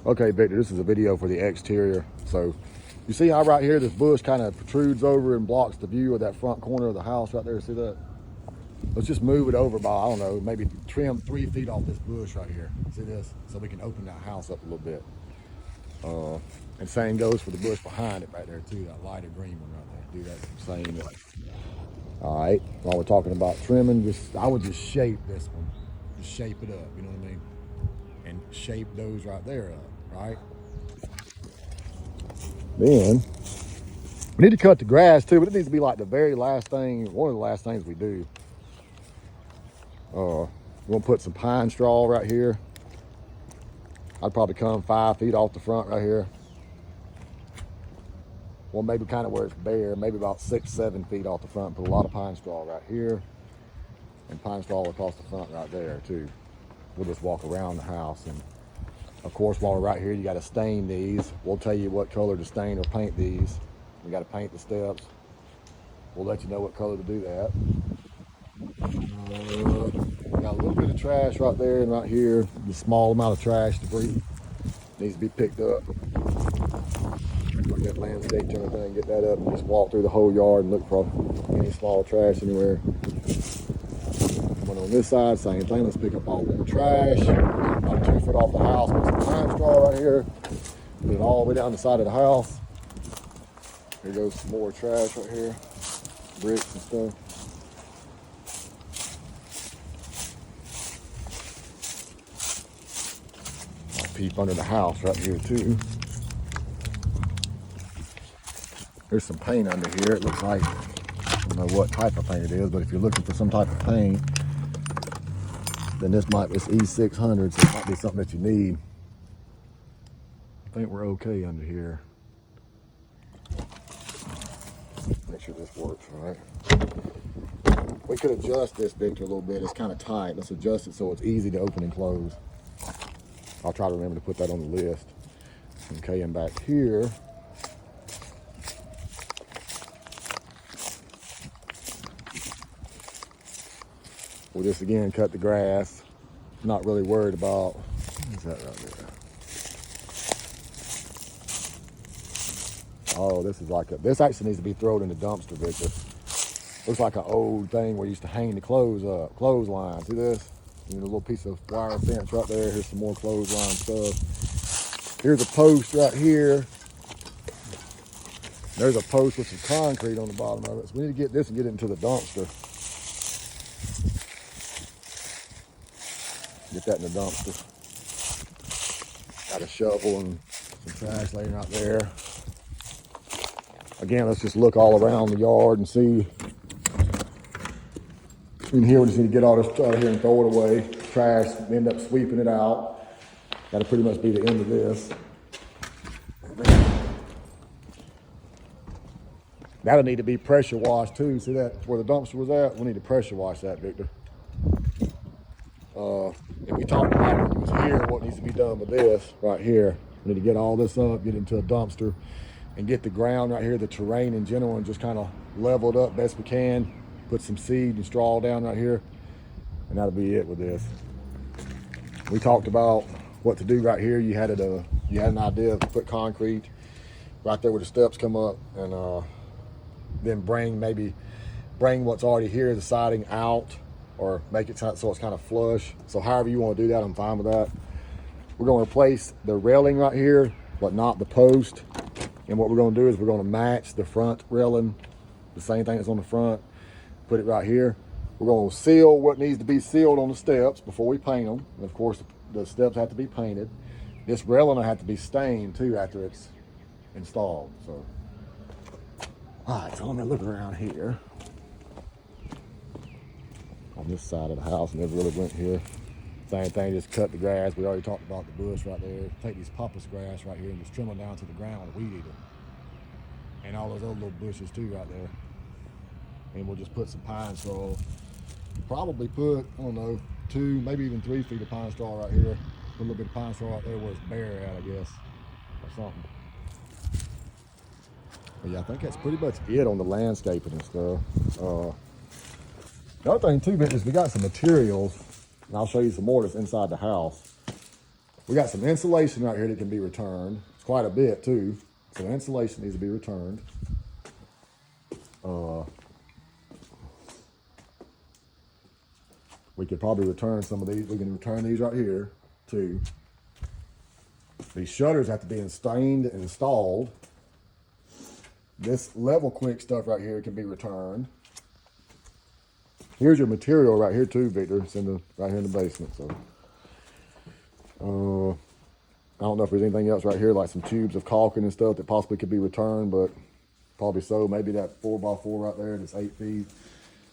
Okay, Victor, this is a video for the exterior. So you see how right here this bush kind of protrudes over and blocks the view of that front corner of the house right there? See that? Let's just move it over by, I don't know, maybe trim 3 feet off this bush right here. See this? So we can open that house up a little bit. And same goes for the bush behind it right there too, that lighter green one right there. Do that same way. All right, while we're talking about trimming, I would just shape this one. Just shape it up, you know what I mean? And shape those right there up, right? Then, we need to cut the grass too, but it needs to be like the very last thing, one of the last things we do. We're gonna put some pine straw right here. I'd probably come 5 feet off the front right here. Well, maybe kind of where it's bare, maybe about 6, 7 feet off the front. Put a lot of pine straw right here, and pine straw across the front right there too. We'll just walk around the house, and of course, while we're right here, you got to stain these. We'll tell you what color to stain or paint these. We got to paint the steps. We'll let you know what color to do that. Got a little bit of trash right there and right here. The small amount of trash debris needs to be picked up. Get landscape and everything, get that up, and just walk through the whole yard and look for any small trash anywhere. But on this side, same thing. Let's pick up all the trash. About 2 foot off the house. Put some pine straw right here. Put it all the way down the side of the house. Here goes some more trash right here. Bricks and stuff. I'll peep under the house right here too. There's some paint under here. It looks like, I don't know what type of paint it is, but if you're looking for some type of paint, then this E600, so it might be something that you need. I think we're okay under here. Make sure this works, all right? We could adjust this Victor a little bit. It's kind of tight. Let's adjust it so it's easy to open and close. I'll try to remember to put that on the list. Okay, and back here, we'll just again cut the grass. Not really worried about, what is that right there? Oh, this is like this actually needs to be thrown in the dumpster, Victor. Looks like an old thing where you used to hang the clothes up, clothesline. See this? A little piece of wire fence right there. Here's some more clothesline stuff. Here's a post right here. There's a post with some concrete on the bottom of it. So we need to get this and get it into the dumpster. Get that in the dumpster. Got a shovel and some trash laying out there. Again, let's just look all around the yard and see. In here, we just need to get all this out of here and throw it away. Trash, end up sweeping it out. That'll pretty much be the end of this. That'll need to be pressure washed too. See that where the dumpster was at? We need to pressure wash that, Victor. If we talked about when it was here, what needs to be done with this right here. We need to get all this up, get it into a dumpster, and get the ground right here, the terrain in general, and just kind of level it up best we can. Put some seed and straw down right here, and that'll be it with this. We talked about what to do right here. You had an idea of put concrete right there where the steps come up, and then bring what's already here, the siding out, or make it so it's kind of flush. So however you want to do that, I'm fine with that. We're going to replace the railing right here, but not the post. And what we're going to do is we're going to match the front railing, the same thing that's on the front. Put it right here. We're going to seal what needs to be sealed on the steps before we paint them. And of course, the steps have to be painted. This railing will have to be stained too after it's installed. So, all right, so let me look around here. On this side of the house, never really went here. Same thing, just cut the grass. We already talked about the bush right there. Take these pampas grass right here and just trim them down to the ground with a weed eater. And all those other little bushes too right there. And we'll just put some pine straw. Probably put, I don't know, 2, maybe even 3 feet of pine straw right here. Put a little bit of pine straw right there where it's bare at, I guess, or something. But yeah, I think that's pretty much it on the landscaping and stuff. The other thing too, is we got some materials, and I'll show you some more that's inside the house. We got some insulation right here that can be returned. It's quite a bit too. So the insulation needs to be returned. We could probably return some of these. We can return these right here too. These shutters have to be stained and installed. This level quick stuff right here can be returned. Here's your material right here too, Victor. It's right here in the basement. So, I don't know if there's anything else right here, like some tubes of caulking and stuff that possibly could be returned, but probably so. Maybe that 4x4 right there, that's 8 feet,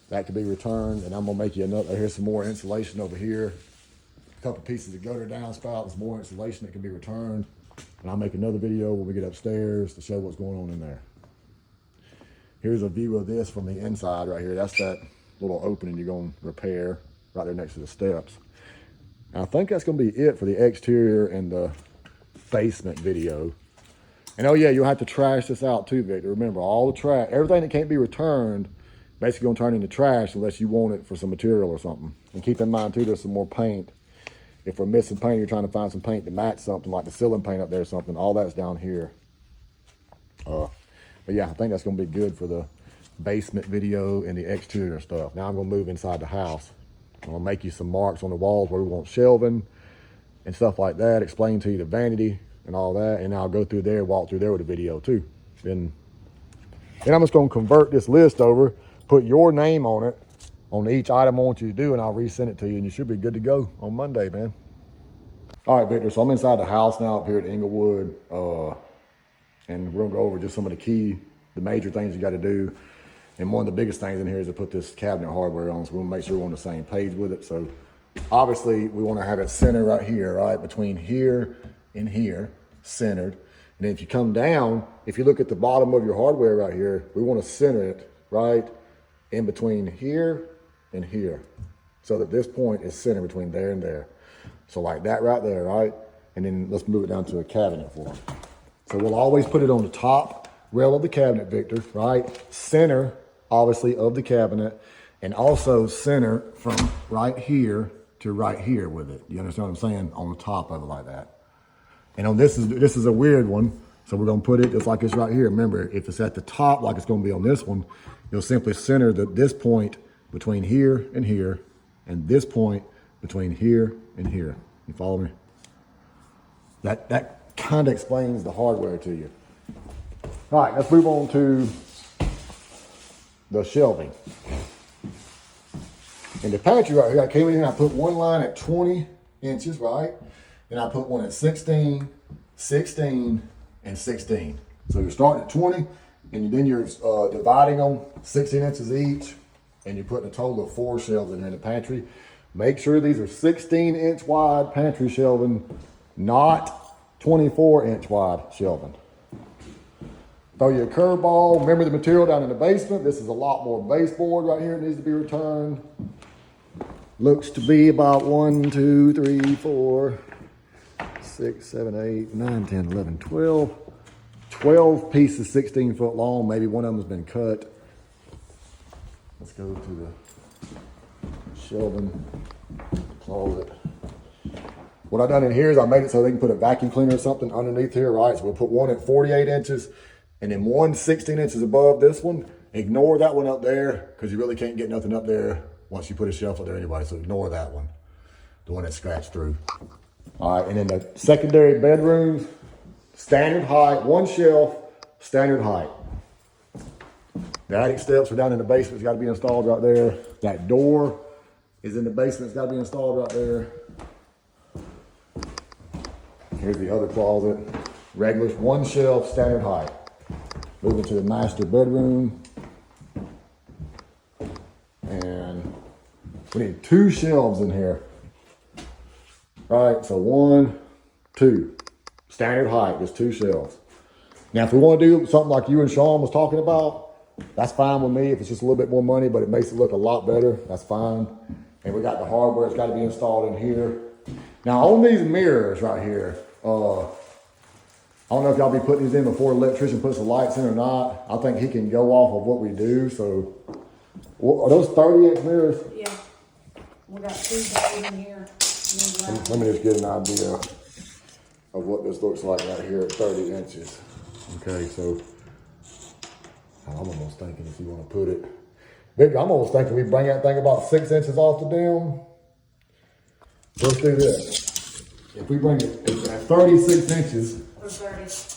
that could be returned. And I'm gonna make you another. Here's some more insulation over here. A couple pieces of gutter downspout. There's more insulation that can be returned. And I'll make another video when we get upstairs to show what's going on in there. Here's a view of this from the inside right here. That's that little opening you're going to repair right there next to the steps. And I think that's going to be it for the exterior and the basement video. And oh yeah, you'll have to trash this out too, Victor. Remember, all the trash, everything that can't be returned, basically going to turn into trash unless you want it for some material or something. And keep in mind too, there's some more paint. If we're missing paint, you're trying to find some paint to match something like the ceiling paint up there or something, all that's down here. But yeah, I think that's going to be good for the basement video and the exterior stuff. Now I'm going to move inside the house. I'm going to make you some marks on the walls where we want shelving and stuff like that, explain to you the vanity and all that, and I'll go through there, walk through there with a video too. Then I'm just going to convert this list over, put your name on it, on each item I want you to do, and I'll resend it to you, and you should be good to go on Monday, man. All right, Victor, so I'm inside the house now up here at Englewood, and we're gonna go over just some of the major things you gotta do. And one of the biggest things in here is to put this cabinet hardware on, so we'll make sure we're on the same page with it. So obviously we wanna have it centered right here, right? Between here and here, centered. And then if you come down, if you look at the bottom of your hardware right here, we wanna center it right in between here and here. So that this point is centered between there and there. So like that right there, right? And then let's move it down to a cabinet for it. So we'll always put it on the top rail of the cabinet, Victor, right? Center, obviously, of the cabinet, and also center from right here to right here with it. You understand what I'm saying? On the top of it like that. And on this is a weird one. So we're gonna put it just like it's right here. Remember, if it's at the top, like it's gonna be on this one, you'll simply center this point between here and this point between here and here. You follow me? That kind of explains the hardware to you. All right, let's move on to the shelving. In the pantry right here, I came in here and I put one line at 20 inches, right? Then I put one at 16, 16, and 16. So you're starting at 20, and then you're dividing them 16 inches each, and you're putting a total of 4 shelves in here in the pantry. Make sure these are 16-inch wide pantry shelving, not 24-inch wide shelving. Throw you a curveball. Remember the material down in the basement. This is a lot more baseboard right here. It needs to be returned. Looks to be about 1, 2, 3, 4, 6, 7, 8, 9, 10, 11, 12. 12 pieces 16 foot long. Maybe one of them has been cut. Let's go to the shelving closet. What I've done in here is I made it so they can put a vacuum cleaner or something underneath here, right? So we'll put one at 48 inches and then one 16 inches above this one. Ignore that one up there because you really can't get nothing up there once you put a shelf up there anyway. So ignore that one, the one that scratched through. All right, and then the secondary bedrooms, standard height, one shelf, standard height. The attic steps are down in the basement. It's got to be installed right there. That door is in the basement. It's got to be installed right there. Here's the other closet. Regular, one shelf, standard height. Moving to the master bedroom. And we need 2 shelves in here. All right, so 1, 2. Standard height, just 2 shelves. Now, if we want to do something like you and Sean was talking about, that's fine with me. If it's just a little bit more money, but it makes it look a lot better, that's fine. And we got the hardware, it's got to be installed in here. Now, on these mirrors right here, I don't know if y'all be putting these in before the electrician puts the lights in or not. I think he can go off of what we do. So, are those 30-inch mirrors? Yeah. We got 2 bays in here. Let me just get an idea. of what this looks like right here at 30 inches. Okay, so I'm almost thinking if you want to put it, Victor, I'm almost thinking we bring that thing about 6 inches off the dam. Let's do this. If we bring it at 36 inches,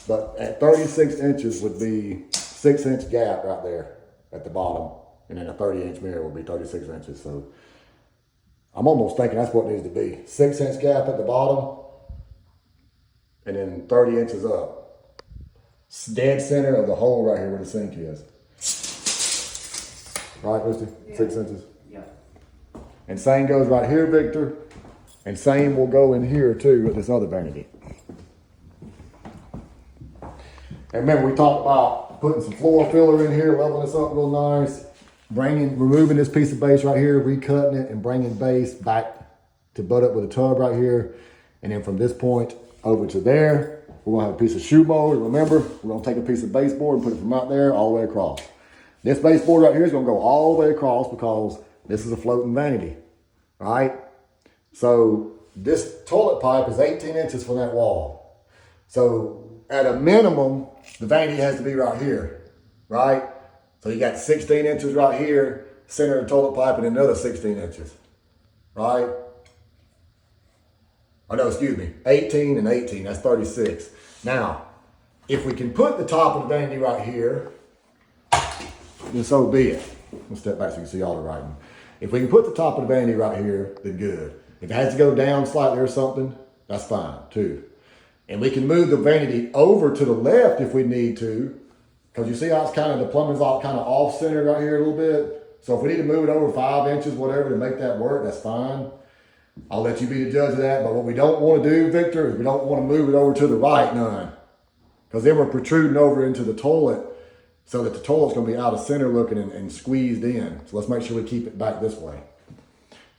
but at 36 inches would be 6 inch gap right there at the bottom. And then a 30 inch mirror would be 36 inches. So I'm almost thinking that's what it needs to be. 6 inch gap at the bottom and then 30 inches up. It's dead center of the hole right here where the sink is. Right, Misty? Yeah. 6 inches. Yeah. And same goes right here, Victor. And same will go in here too with this other vanity. And remember, we talked about putting some floor filler in here, leveling this up real nice, removing this piece of base right here, recutting it, and bringing base back to butt up with a tub right here. And then from this point over to there, we're gonna have a piece of shoe mold. Remember, we're gonna take a piece of baseboard and put it from out there all the way across. This baseboard right here is gonna go all the way across because this is a floating vanity, right? So this toilet pipe is 18 inches from that wall. So at a minimum, the vanity has to be right here, right? So you got 16 inches right here, center of the toilet pipe, and another 16 inches, right? Oh no, excuse me, 18 and 18, that's 36. Now, if we can put the top of the vanity right here, then so be it. Let's step back so you can see all the writing. If we can put the top of the vanity right here, then good. If it has to go down slightly or something, that's fine too. And we can move the vanity over to the left if we need to, because you see how it's kind of, the plumbing's all kind of off-centered right here a little bit. So if we need to move it over 5 inches, whatever, to make that work, that's fine. I'll let you be the judge of that. But what we don't want to do, Victor, is we don't want to move it over to the right none. Because then we're protruding over into the toilet so that the toilet's going to be out of center looking and squeezed in. So let's make sure we keep it back this way.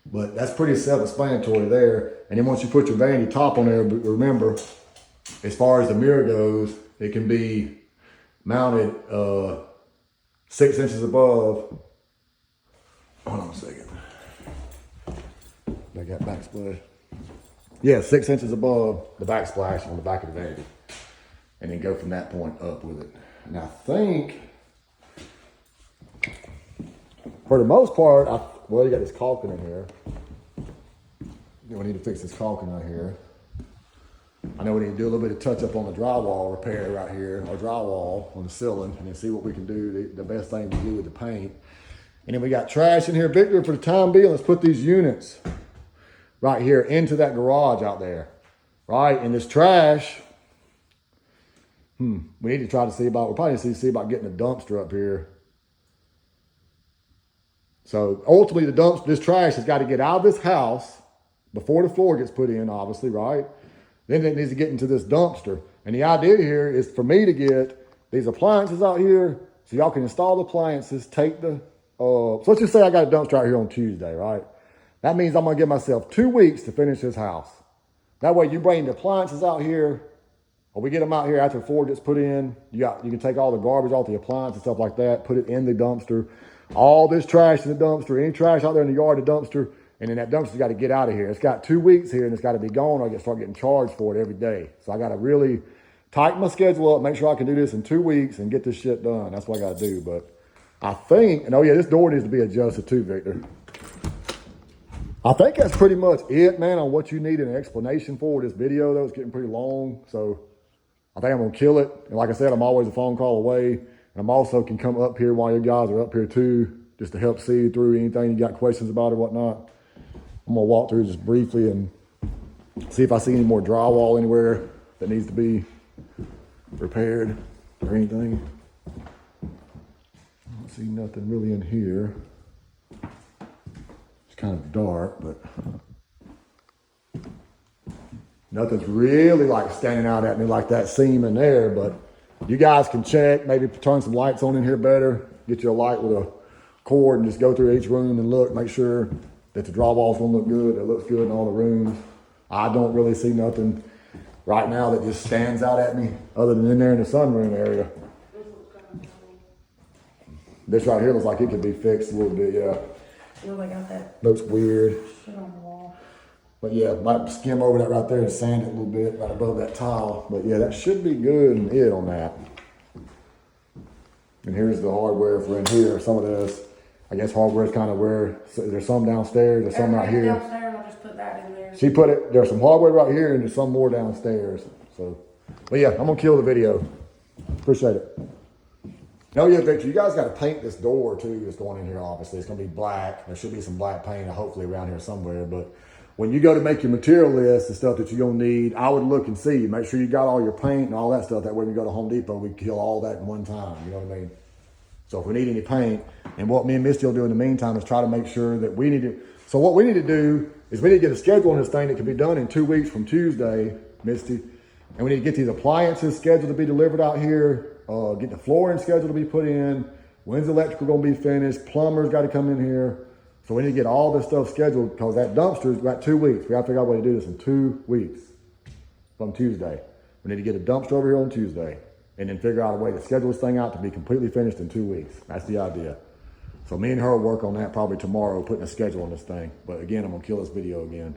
But that's pretty self-explanatory there. And then once you put your vanity top on there, remember, as far as the mirror goes, it can be mounted 6 inches above. Hold on a second. I got backsplash. Yeah, 6 inches above the backsplash on the back of the vanity. And then go from that point up with it. And I think, for the most part, well, you got this caulking in here. We need to fix this caulking right here. I know we need to do a little bit of touch up on the drywall repair right here, or drywall on the ceiling, and then see what we can do, the best thing to do with the paint. And then we got trash in here. Victor, for the time being, let's put these units right here into that garage out there, right? And this trash, we need to try to see about, we'll probably need to see about getting a dumpster up here. So ultimately this trash has got to get out of this house before the floor gets put in, obviously, right? Then it needs to get into this dumpster. And the idea here is for me to get these appliances out here so y'all can install the appliances, take the, so let's just say I got a dumpster out here on Tuesday, right? That means I'm gonna give myself 2 weeks to finish this house. That way you bring the appliances out here, or we get them out here after the floor gets put in. You can take all the garbage off the appliance and stuff like that, put it in the dumpster. All this trash in the dumpster, any trash out there in the yard, the dumpster, and then that dumpster's got to get out of here. It's got 2 weeks here and it's got to be gone, or I can start getting charged for it every day. So I got to really tighten my schedule up, make sure I can do this in 2 weeks and get this shit done. That's what I got to do. But I think, and oh yeah, this door needs to be adjusted too, Victor. I think that's pretty much it, man, on what you need an explanation for this video, though. It's getting pretty long, so I think I'm going to kill it. And like I said, I'm always a phone call away. And I'm also can come up here while you guys are up here too, just to help see through anything you got questions about or whatnot. I'm gonna walk through just briefly and see if I see any more drywall anywhere that needs to be repaired or anything. I don't see nothing really in here. It's kind of dark, but nothing's really like standing out at me like that seam in there, but you guys can check, maybe turn some lights on in here better, get you a light with a cord and just go through each room and look, make sure that the drywall's gonna look good, it looks good in all the rooms. I don't really see nothing right now that just stands out at me other than in there in the sunroom area. This right here looks like it could be fixed a little bit, yeah. Well, I got that. Looks weird. Shit on the wall. But yeah, might skim over that right there and sand it a little bit right above that tile. But yeah, that should be good and it on that. And here's the hardware for in here. Some of this, I guess hardware is kind of where, so there's some downstairs, there's some out here. Downstairs, I'll just put that in there. She put it, there's some hardware right here and there's some more downstairs. So, but yeah, I'm gonna kill the video. Appreciate it. Oh yeah, Victor, you guys got to paint this door too that's going in here, obviously. It's going to be black. There should be some black paint hopefully around here somewhere. But when you go to make your material list and stuff that you're going to need, I would look and see. Make sure you got all your paint and all that stuff. That way when you go to Home Depot, we kill all that in one time. You know what I mean? So if we need any paint, and what me and Misty will do in the meantime is try to make sure that we need to. So what we need to do is we need to get a schedule on this thing that can be done in 2 weeks from Tuesday, Misty. And we need to get these appliances scheduled to be delivered out here. Get the flooring scheduled to be put in. When's the electrical going to be finished? Plumber's got to come in here. So we need to get all this stuff scheduled because that dumpster's got 2 weeks. We got to figure out a way to do this in 2 weeks from Tuesday. We need to get a dumpster over here on Tuesday and then figure out a way to schedule this thing out to be completely finished in 2 weeks. That's the idea. So me and her will work on that probably tomorrow, putting a schedule on this thing. But again, I'm going to kill this video again.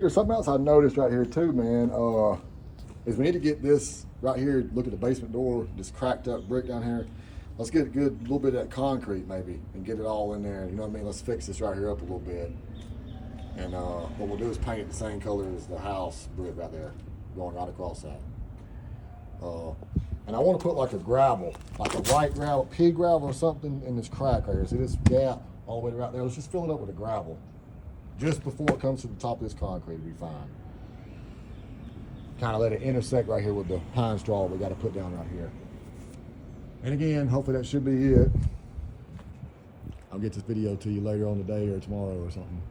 There's something else I noticed right here too, man, is we need to get this right here. Look at the basement door, this cracked up brick down here. Let's get a good little bit of that concrete maybe and get it all in there. You know what I mean? Let's fix this right here up a little bit. And what we'll do is paint it the same color as the house brick right there, going right across that. And I want to put like a gravel, like a white gravel, pea gravel or something in this crack right here. See this gap all the way right there? Let's just fill it up with a gravel. Just before it comes to the top of this concrete, it'll be fine. Kind of let it intersect right here with the pine straw we got to put down right here. And again, hopefully that should be it. I'll get this video to you later on today or tomorrow or something.